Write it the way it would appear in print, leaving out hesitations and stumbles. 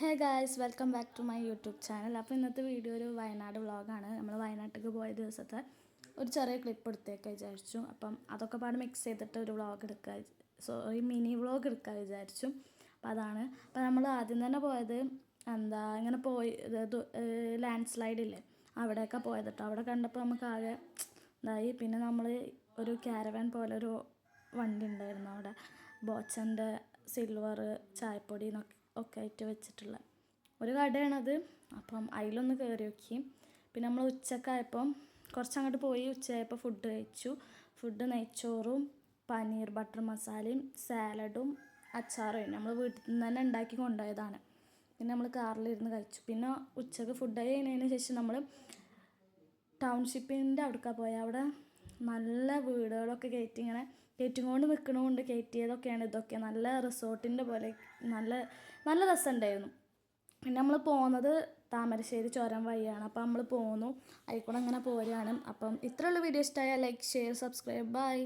Hey guys welcome back to my YouTube channel. അപ്പോൾ ഇന്നത്തെ video ഒരു വയനാട് വ്ളോഗാണ്. നമ്മൾ വയനാട്ടിലേക്ക് പോയ ദിവസത്തെ ഒരു ചെറിയ ക്ലിപ്പ് എടുത്തേക്ക് വിചാരിച്ചു. അപ്പം അതൊക്കെ പാട് മിക്സ് ചെയ്തിട്ട് ഒരു വ്ളോഗ് എടുക്കുക, ഒരു മിനി വ്ളോഗ് എടുക്കാൻ വിചാരിച്ചു. അപ്പോൾ അതാണ്. അപ്പോൾ നമ്മൾ ആദ്യം തന്നെ പോയത് ഇങ്ങനെ പോയി ലാൻഡ് സ്ലൈഡില്ലേ അവിടെയൊക്കെ പോയത് കേട്ടോ. അവിടെ കണ്ടപ്പോൾ നമുക്ക് ആകെ ഇതായി. പിന്നെ നമ്മൾ ഒരു ക്യാരവാൻ പോലെ ഒരു വണ്ടി ഉണ്ടായിരുന്നു അവിടെ, ബോച്ചൻ്റെ സിൽവർ ചായപ്പൊടി ഒക്കെ ആയിട്ട് വെച്ചിട്ടുള്ള ഒരു കടയാണത്. അപ്പം അതിലൊന്ന് കയറി നോക്കി. പിന്നെ നമ്മൾ ഉച്ചക്കായപ്പം കുറച്ചങ്ങോട്ട് പോയി ഉച്ചയായപ്പോൾ ഫുഡ് കഴിച്ചു. ഫുഡ് നെയ്ച്ചോറും പനീർ ബട്ടർ മസാലയും സാലഡും അച്ചാറും നമ്മൾ വീട്ടിൽ നിന്ന് തന്നെ ഉണ്ടാക്കി കൊണ്ടുപോയതാണ്. പിന്നെ നമ്മൾ കാറിലിരുന്ന് കഴിച്ചു. പിന്നെ ഉച്ചക്ക് ഫുഡ് കഴിഞ്ഞതിന് ശേഷം നമ്മൾ ടൗൺഷിപ്പിൻ്റെ അവിടേക്കാണ് പോയത്. അവിടെ നല്ല വീടുകളൊക്കെ കയറ്റിക്കൊണ്ട് നിൽക്കണമുണ്ട്. കയറ്റിയതൊക്കെയാണ് ഇതൊക്കെ. നല്ല റിസോർട്ടിൻ്റെ പോലെ നല്ല നല്ല രസമുണ്ടായിരുന്നു. പിന്നെ നമ്മൾ പോകുന്നത് താമരശ്ശേരി ചുരം വഴിയാണ്. അപ്പോൾ നമ്മൾ പോന്നു, അതിൽ കൂടെ അങ്ങനെ പോരുകയാണ്. അപ്പം ഇത്രയുള്ള വീഡിയോ ഇഷ്ടമായാൽ ലൈക്ക്, ഷെയർ, സബ്സ്ക്രൈബ്. ബൈ.